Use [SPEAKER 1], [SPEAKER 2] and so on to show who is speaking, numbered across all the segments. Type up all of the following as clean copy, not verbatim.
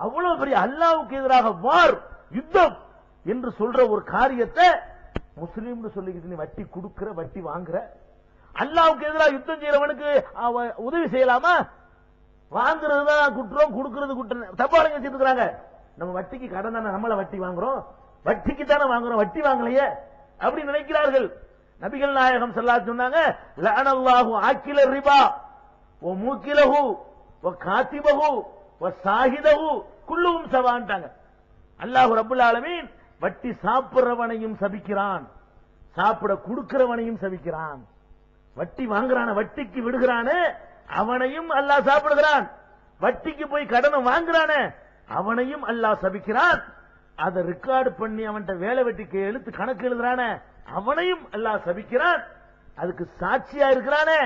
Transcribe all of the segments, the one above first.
[SPEAKER 1] அவ்வளவு பெரிய அல்லாஹ்வுக்கு எதிராக வார் யுத்தம் என்று சொல்ற ஒரு காரியத்தை முஸ்லீம்னு சொல்லிக்கிட்டு நீ வட்டி கொடுக்கிற, வட்டி வாங்குற, அல்லாஹ்வுக்கு எதிராக யுத்தம் செய்யறவனுக்கு உதவி செய்யலாமா? வாங்குறதுதான் குற்றம், கொடுக்கிறது குற்றம். தப்பாளங்க வச்சிருக்காங்க. நம்ம வட்டிக்கு கடன் தானே, நம்மள வட்டி வாங்குறோம், வட்டிக்கு தானே வாங்குறோம், வட்டி வாங்கலையே அப்படி நினைக்கிறார்கள். நபிகள் நாயகம் ஸல்லல்லாஹு அலைஹி சொன்னாங்க, லஅனல்லாஹு ஆக்கில ரிபா வ மூக்கிலஹு வ காத்திபஹு வ சாஹிதஹு குல்லுஹும் சவான்ட்டாங்க. அல்லாஹ் ரப்பல் ஆலமீன் வட்டி சாப்பிடுறவனையும் சபிக்கிறான், சாப்பிட கொடுக்கிறவனையும் சபிக்கிறான். வட்டி வாங்குறான, வட்டிக்கு விடுகிறானே அவனையும் அல்லாஹ் சாப்பிடுகிறான், வட்டிக்கு போய் கடனை வாங்குறானே அவனையும் அல்லாஹ் சபிக்கிறான். அதை ரெக்கார்டு பண்ணி அவன்கிட்ட வேலை வெட்டிக்கு எழுத்து கணக்கு எழுதுறானே அவனையும் அல்லாஹ் சபிக்கிறான், அதுக்கு சாட்சியா இருக்கிறானே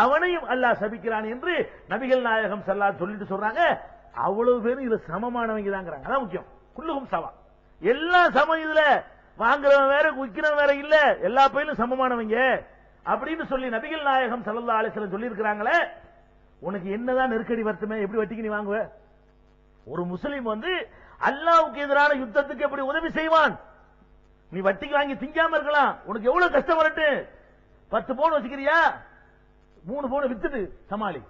[SPEAKER 1] அவனையும் அல்லாஹ் சபிக்கிறான் என்று நபிகள் நாயகம் ஸல்லல்லாஹு சொல்லிட்டு சொல்றாங்க. அவ்வளவு பேரும் இதுல சமமானவங்க தாங்கிறாங்க. அதான் முக்கியம். குல்லுஹும் சவா, எல்லாம் சமம். இதுல வாங்குறவன் வேற விக்கிறவன் வேற இல்ல, எல்லா பையிலும் சமமானவங்க அப்படின்னு சொல்லி நபிகள் நாயகம் ஸல்லல்லாஹு அலைஹி வஸல்லம் சொல்லி இருக்கிறாங்களே. உனக்கு என்னதான் நெருக்கடி வருத்தமே, எப்படி வட்டிக்கு நீ வாங்குவ? ஒரு முஸ்லிம் அல்லாஹ்வுக்கு எதிரான யுத்தத்துக்கு எப்படி உதவி செய்வான்? நீ வட்டிக்கு வாங்கி திங்காம இருக்கலாம், உனக்கு எவ்வளவு கஷ்டம் வரட்டும். 10 பவுன் வச்சுக்கிறியா, 3 பவுன் வித்துட்டு சமாளி.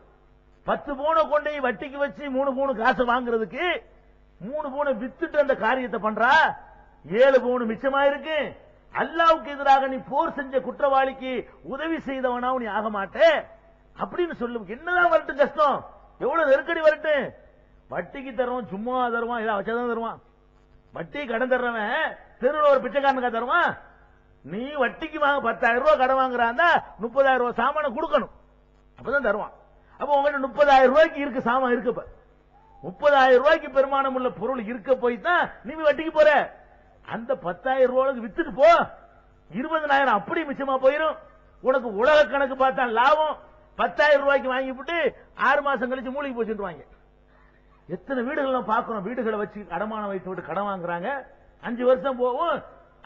[SPEAKER 1] 10 பவுனை கொண்டு வட்டிக்கு வச்சு 3 பவுன் காசு வாங்குறதுக்கு 3 பவுனை வித்துட்டு அந்த காரியத்தை பண்றா, 7 பவுன் மிச்சமா இருக்கு. அல்லாஹ்வுக்கு எதிராக நீ போர் செஞ்ச குற்றவாளிக்கு உதவி செய்தவனா நீ ஆக மாட்டே அப்படின்னு சொல்லும். என்னதான் வரட்டும் கஷ்டம், எவ்வளவு நெருக்கடி வரட்டும். வட்டிக்கு தருவான், சும்மா தருவான், இதை வச்சாதான் தருவான். வட்டி கடன் தர்றவன் தெருவில் ஒரு பிச்சைக்காரனுக்கா தருவான்? நீ வட்டிக்கு வாங்க 10,000 ரூபாய் கடன் வாங்குறாந்தா 30,000 ரூபாய் சாமான கொடுக்கணும், அப்பதான் தருவான். அப்ப உங்ககிட்ட 30,000 ரூபாய்க்கு இருக்கு சாமான் இருக்கு. 30,000 ரூபாய்க்கு பெருமானம் உள்ள பொருள் இருக்க போய் தான் நீ வட்டிக்கு போற. அந்த 10,000 ரூபாய்க்கு வித்துட்டு போ, 20,000 அப்படி மிச்சமா போயிடும். உனக்கு உலக கணக்கு பார்த்தா லாபம். 10,000 ரூபாய்க்கு வாங்கி போட்டு 6 மாசம் கழிச்சு மூலிகை போச்சுட்டு வாங்க. எத்தனை வீடுகள் பார்க்கிறோம், வீடுகளை வச்சு அடமானம் வைத்து விட்டு கடன் வாங்குறாங்க. 5 வருஷம் போகும்,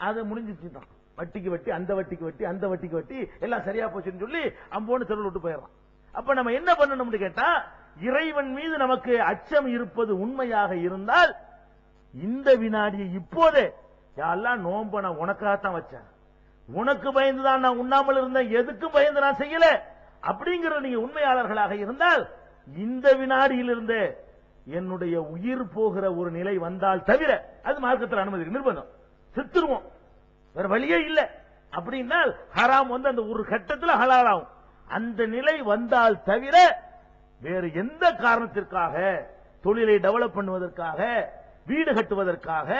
[SPEAKER 1] அது முடிஞ்சிச்சு தான். வட்டிக்கு வட்டி, அந்த வட்டிக்கு வட்டி, அந்த வட்டிக்கு வட்டி, எல்லாம் சரியா போச்சுன்னு சொல்லி அம்போன்னு தெருவில் விட்டு போயிடலாம். அப்ப நம்ம என்ன பண்ணணும்னு கேட்டா, இறைவன் மீது நமக்கு அச்சம் இருப்பது உண்மையாக இருந்தால் இந்த வினாடியை இப்போதே யா அல்லாஹ் நோன்ப நான் உனக்காகத்தான் வச்சேன், உனக்கு பயந்துதான் நான் உண்ணாமல் இருந்தேன், எதுக்கும் பயந்து நான் செய்யல அப்படிங்கிற நீங்க உண்மையாளர்களாக இருந்தால் இந்த வினாடியிலிருந்து என்னுடைய உயிர் போகிற ஒரு நிலை வந்தால் தவிர, அது மார்க்கத்தில் அனுமதி நிர்பந்தம், செத்துருவோம், வேற வழியே இல்லை அப்படின்னால் ஹராம் அந்த ஒரு கட்டத்தில் ஹலால் ஆகும். அந்த நிலை வந்தால் தவிர வேறு எந்த காரணத்திற்காக, தொழிலை டெவலப் பண்ணுவதற்காக, வீடு கட்டுவதற்காக,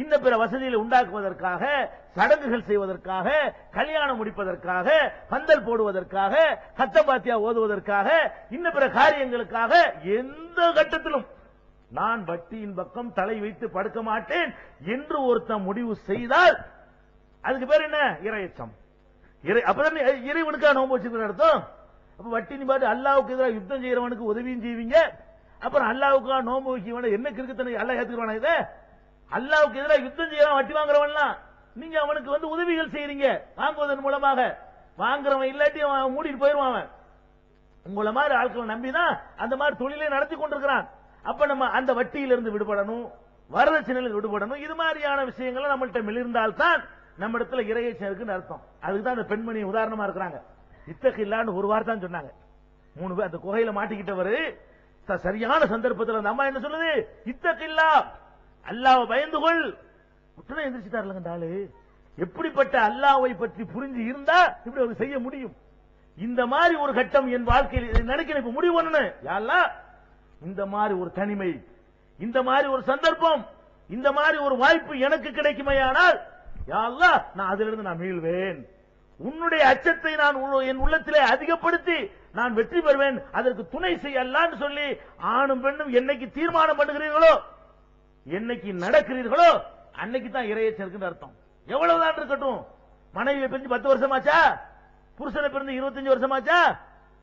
[SPEAKER 1] இன்ன பிற வசதிகளை உண்டாக்குவதற்காக, சடங்குகள் செய்வதற்காக, கல்யாணம் முடிப்பதற்காக, பந்தல் போடுவதற்காக, கத்தபாத்தியா ஓதுவதற்காக, இன்ன பிற காரியங்களுக்காக எந்த கட்டத்திலும் நான் வட்டியின் பக்கம் தலை வைத்து படுக்க மாட்டேன் என்று ஒருத்தன் முடிவு செய்தால் அதுக்கு பேர் என்ன? இறையச்சம். அப்பதான் இறைவனுக்காக நோன்பு வச்சிருக்கிற அர்த்தம். அப்ப வட்டி நீ பாட்டு அல்லாஹ்வுக்கு எதிராக யுத்தம் செய்யறவனுக்கு உதவியும் செய்வீங்க, அப்புறம் அல்லாஹ்வுக்காக நோன்பு வைக்க என்ன கிறுக்குத்தனை அல்லாஹ் ஏத்துக்குவானா? இதை அல்லாஹ்வுக்கு எதிராக யுத்தம் செய்யறவன் வட்டி வாங்குறவன்லாம் நீங்க அவனுக்கு உதவிகள் செய்யறீங்க வாங்குவதன் மூலமாக. வாங்குறவன் இல்லாட்டி அவன் மூடிட்டு போயிருவான். அவன் உங்களை மாதிரி ஆட்களை நம்பிதான் அந்த மாதிரி தொழிலை நடத்தி கொண்டிருக்கிறான். அப்ப நம்ம அந்த வட்டியிலிருந்து விடுபடணும், வரதட்சணையிலிருந்து விடுபடணும். இது மாதிரியான விஷயங்கள் நம்மள்கிட்ட மிளிர்ந்தால்தான் நம்ம இடத்துல இறையச்சம் இருக்குன்னு அர்த்தம். அதுக்கு தான் அந்த பெண்மணி உதாரணமா இருக்கிறாங்க. இத்தகில்லான்னு ஒரு வார்த்தை தான் சொன்னாங்க. 3 பேர் அந்த குகையில மாட்டிக்கிட்டவரு சரியான சந்தர்ப்பத்தில் அந்த அம்மா என்ன சொல்லுது? இத்தகில்லா, அல்லாஹ்வை பயந்து கொள். உடனே எந்திரிச்சிட்டாருலங்க ஆளு. எப்படிப்பட்ட அல்லாஹ்வை பற்றி புரிஞ்சு இருந்தா இப்படி அவர் செய்ய முடியும்? இந்த மாதிரி ஒரு கட்டம் என் வாழ்க்கையில் நினைக்கிறேன். இப்ப முடிவு பண்ணணும், யா அல்லாஹ் இந்த மாதிரி ஒரு தனிமை, இந்த மாதிரி ஒரு சந்தர்ப்பம், இந்த மாதிரி ஒரு வாய்ப்பு எனக்கு கிடைக்குமையானால் யா அல்லாஹ் நான் அதிலிருந்து நான் மீள்வேன். உன்னுடைய அச்சத்தை நான் என் உள்ளத்திலே அதிகப்படுத்தி நான் வெற்றி பெறுவேன், அதற்கு துணை செய்ய அல்லாஹ்னு சொல்லி ஆணும் பெண்ணும் என்னைக்கு தீர்மானம் பண்ணுகிறீர்களோ, என்னைக்கு நடக்கிறீர்களோ அன்னைக்கு தான் இறையச்சம் இருக்குன்னு அர்த்தம். எவ்வளவுதான் இருக்கட்டும், மனைவியை பிரிஞ்சு 10 வருஷமாச்சா, புருஷனை பிரிந்து 25 வருஷமாச்சா,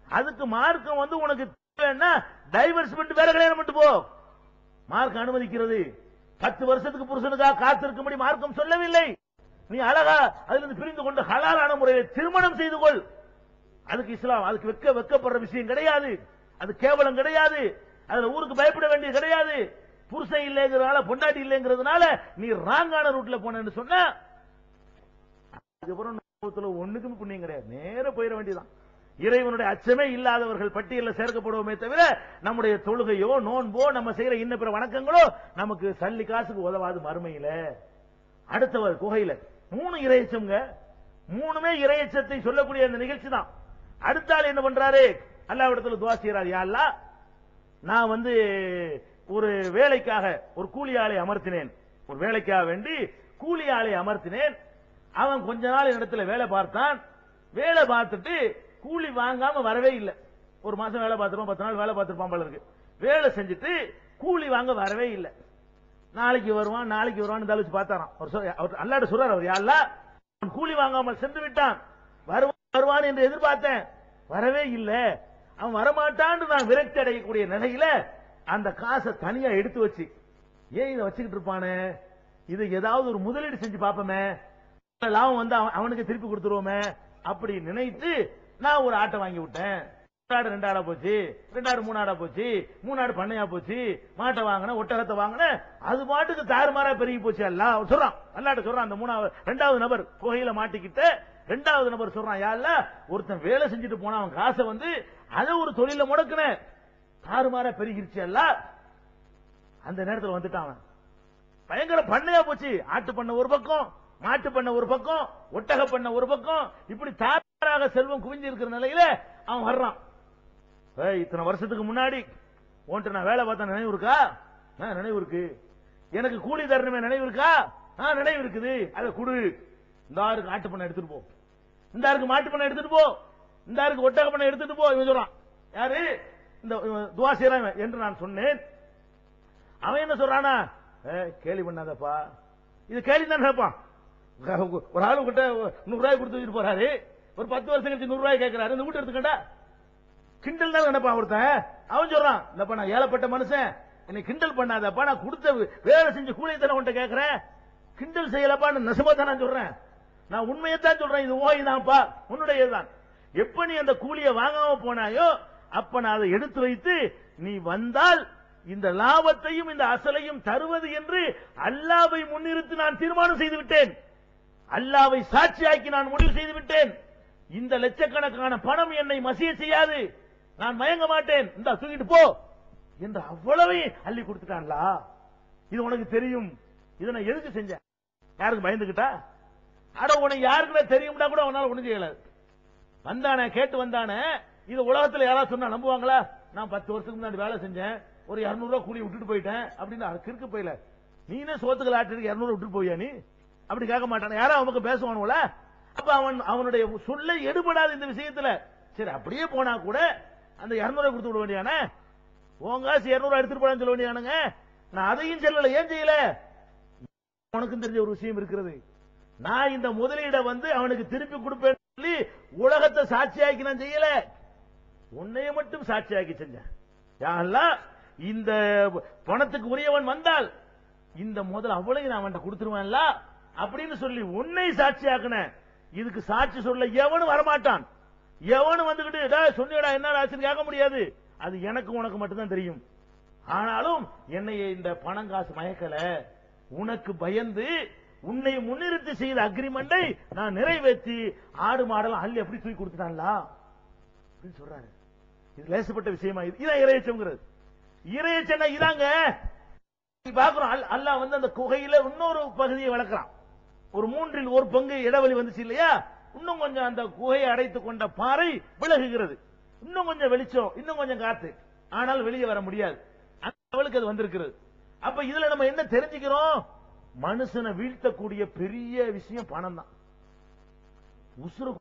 [SPEAKER 1] அதுக்கு மார்க்கம் உனக்கு தேவைன்னா டைவர்ஸ் பண்ணிட்டு வேற கல்யாணம் பண்ணிட்டு போ. மார்க்கம் அனுமதிக்கிறது. 10 வருஷத்துக்கு புருஷனுக்காக காத்திருக்கும்படி மார்க்கம் சொல்லவில்லை. நீ அழகா அதிலிருந்து பிரிந்து கொண்டு ஹலாலான முறையில் திருமணம் செய்து கொள். அதுக்கு இஸ்லாம் அதுக்கு வெக்கப்படுற விஷயம் கிடையாது, அது கேவலம் கிடையாது, அதுல ஊருக்கு பயப்பட வேண்டியது கிடையாது. புருஷன் இல்லைங்கிறதுனால பொண்டாட்டி இல்லைங்கிறதுனால நீ ராங்கான ரூட்ல போனேன்னு சொன்னா அதுக்கப்புறம் ஒண்ணுக்கும் புண்ணியம் கிடையாது, நேர போயிட வேண்டியதான். இறைவனுடைய அச்சமே இல்லாதவர்கள் பட்டியலில் சேர்க்கப்படுவோமே தவிர நம்முடைய தொழுகையோ நோன்போ நம்ம செய்யற இன்ன பிற வணக்கங்களோ நமக்கு சல்லி காசுக்கு உதவாது மறுமையில. அடுத்தவர் குகையில 3 இறையச்சம்ங்க, 3மே இறையச்சத்தை சொல்லக்கூடிய அந்த நிகழ்ச்சி தான். அடுத்த ஆள் என்ன பண்றாரு, அல்லாஹ்விடத்துல துஆ செய்றாரு, யா அல்லாஹ் நான் ஒரு வேலைக்காக ஒரு கூலி ஆளை அமர்த்தினேன், ஒரு வேலைக்காக வேண்டி கூலி ஆளை அமர்த்தினேன். அவன் கொஞ்ச நாள் இடத்துல வேலை பார்த்தான், வேலை பார்த்துட்டு கூலி வாங்காம வரவே இல்லை. ஒரு மாசம் வேலை பார்த்திருப்பான், 10 நாள் வேலை பார்த்திருப்பான் போல இருக்கு. வேலை செஞ்சுட்டு கூலி வாங்க வரவே இல்லை. நாளைக்கு வருவான் நாளைக்கு வருவான்னு தலிச்சு பார்த்தாராம். அவர் அல்லாஹ்ட்ட சொல்றாரு, அவர் யா அல்லாஹ் அவன் கூலி வாங்காமல் சென்று விட்டான், வருவான் என்று எதிர்பார்த்தேன், வரவே இல்லை. அவன் வரமாட்டான்னு நான் விரக்தி அடையக்கூடிய நிலையில அந்த காசை தனியா எடுத்து வச்சு, ஏன் இதை வச்சுக்கிட்டு இருப்பானே, இது ஏதாவது ஒரு முதலீடு செஞ்சு பார்ப்போமே, லாபம் அவனுக்கு திருப்பி கொடுத்துருவோமே அப்படி நினைத்து நான் ஒரு ஆட்டை வாங்கி விட்டேன். 2 ஆடா போச்சு, 2 3 ஆடா போச்சு, 3 ஆடு பண்ணையா போச்சு, மாட்டை வாங்கின ஒட்டகத்தை வாங்கின, அது பாட்டுக்கு தாறுமாறா பெருகி போச்சு. அல்லாஹ் சொல்றான், அல்லாஹ்ட்ட சொல்றான். அந்த 2வது நபர் புகையில மாட்டிக்கிட்ட 2வது நபர் சொல்றான், யா அல்லாஹ் ஒருத்தன் வேலை செஞ்சுட்டு போனா அவன் காசை அதை ஒரு தொழில முடக்குன, தாறுமாறா பெருகிருச்சு அல்லாஹ். அந்த நேரத்தில் வந்துட்டான் அவன், பயங்கர பண்ணையா போச்சு. ஆட்டு பண்ண ஒரு பக்கம், மாட்டு பண்ண ஒரு பக்கம், ஒட்டக பண்ண ஒரு பக்கம், இப்படி தாராக செல்வம் குவிஞ்சு இருக்கிற நிலையில அவன் வர்றான். இத்தனை வருஷத்துக்கு முன்னாடி உன்ட்ட நான் வேலை பார்த்த நினைவு இருக்கா? நினைவு இருக்கு. எனக்கு கூலி தரணுமே நினைவு இருக்கா? நினைவு இருக்குது. அதை குடு. இந்த ஆருக்கு ஆட்டு பண்ண எடுத்துட்டு போ, இந்த ஆருக்கு மாட்டு பண்ண எடுத்துட்டு போ, இந்த ஆருக்கு ஒட்டக பண்ண எடுத்துட்டு போ. இவன் சொல்றான், யாரு இந்த துஆ செய்றான் என்று நான் சொன்னேன். அவன் என்ன சொல்றானா, கேலி பண்ணாதப்பா, இது கேலி தான் நினைப்பான். ஒரு ஆளு கிட்ட 100 ரூபாய் கொடுத்து வச்சுட்டு போறாரு, ஒரு 10 வருஷம் கழிச்சு 100 ரூபாய் கேட்கிறாரு, இந்த வீட்டு எடுத்துக்கண்டா கிண்டல் தான் நினைப்பான் ஒருத்தன். அவன் சொல்றான், இல்லப்பா நான் ஏழப்பட்ட மனுஷன், என்னை கிண்டல் பண்ணாதப்பா, நான் கொடுத்த வேலை செஞ்சு கூலியை தானே உன்ட்ட கேட்கிறேன், கிண்டல் செய்யலப்பா, நெசமா தான் நான் சொல்றேன், நான் உண்மையத்தான் சொல்றேன், இது ஓய்தான்ப்பா, உன்னுடையதான். எப்ப நீ அந்த கூலியை வாங்காம போனாயோ அப்ப நான் அதை எடுத்து வைத்து நீ வந்தால் இந்த லாபத்தையும் இந்த அசலையும் தருவது என்று அல்லாஹ்வை முன்னிறுத்தி நான் தீர்மானம் செய்து விட்டேன், அல்லாஹ்வை சாட்சியாக்கி நான் முடிவு செய்து விட்டேன். இந்த லட்சக்கணக்கான பணம் என்னை மசிய செய்யாது, நான் மயங்க மாட்டேன், இந்த தூக்கிட்டு போ என்று அவ்வளவையும் அள்ளி கொடுத்துட்டான்ல. இது உனக்கு தெரியும், இதை நான் எதுக்கு செஞ்சேன், யாருக்கு பயந்துகிட்டா? அட உனக்கு யாருக்குள்ள தெரியும்டா கூட அவனால ஒண்ணும் செய்யல. வந்தானே கேட்டு வந்தானே, இது உலகத்துல யாராவது சொன்னா நம்புவாங்களா? நான் 10 வருஷத்துக்கு முன்னாடி வேலை செஞ்சேன், ஒரு 200 ரூபாய் கூலி விட்டுட்டு போயிட்டேன் அப்படின்னு கிறுக்கு போயில. நீனே சோத்துக்கள் ஆட்டுறதுக்கு 200 விட்டுட்டு போயா நீ? அப்படி கேட்க மாட்டானே, யாரும் அவனுக்கு பேசுவானுல. அப்ப அவனுடைய சொல்ல எடுபடாது இந்த விஷயத்துல. சரி அப்படியே போனா கூட அந்த 200 கொடுத்து விட வேண்டியானே, உன் காசு 200 எடுத்துட்டு போடான்னு சொல்ல வேண்டியானுங்க. நான் அதையும் சொல்லல, ஏன் செய்யல? உனக்கும் தெரிஞ்ச ஒரு விஷயம் இருக்கிறது, நான் இந்த முதலீட அவனுக்கு திருப்பி கொடுப்பேன் சொல்லி உலகத்தை சாட்சியாக்கி நான் செய்யல, உன்னைய மட்டும் சாட்சியாக்கி செஞ்சேன். யா அல்லாஹ் இந்த பணத்துக்கு உரியவன் வந்தால் இந்த முதல் அவ்வளவு நான் அவன்கிட்ட கொடுத்துருவேன்ல அப்படின்னு சொல்லி உன்னை சாட்சியாக்குன. இதுக்கு சாட்சி சொல்ல எவனும் வரமாட்டான். எவனும் வந்துகிட்டு சொன்னியடா என்ன ஆச்சுன்னு கேட்க முடியாது. அது எனக்கு உனக்கு மட்டும்தான் தெரியும். ஆனாலும் என்னை இந்த பணம் காசு மயக்கல, உனக்கு பயந்து உன்னை முன்னிறுத்தி செய்த அக்ரிமெண்டை நான் நிறைவேற்றி ஆடு மாடலாம் அள்ளி எப்படி தூக்கி கொடுத்துட்டான்ல அப்படின்னு சொல்றாரு. இது லேசப்பட்ட விஷயமா? இதான் இறையச்சம்ங்கிறது. இறையச்சம்னா இதாங்க பாக்குறோம். அல்லாஹ் அந்த குகையில இன்னொரு பகுதியை வளர்க்கிறான். ஒரு 3 1 பங்கு இடைவெளி வந்துச்சு இல்லையா? இன்னும் கொஞ்சம் அந்த குகையை அடைத்துக் கொண்ட பாறை விலகுகிறது, இன்னும் கொஞ்சம் வெளிச்சம், இன்னும் கொஞ்சம் காத்து, ஆனால் வெளியே வர முடியாது. அந்த லெவலுக்கு அது வந்திருக்கிறது. அப்ப இதுல நம்ம என்ன தெரிஞ்சுக்கிறோம்? மனுஷனை வீழ்த்தக்கூடிய பெரிய விஷயம் பணம் தான். உசுறு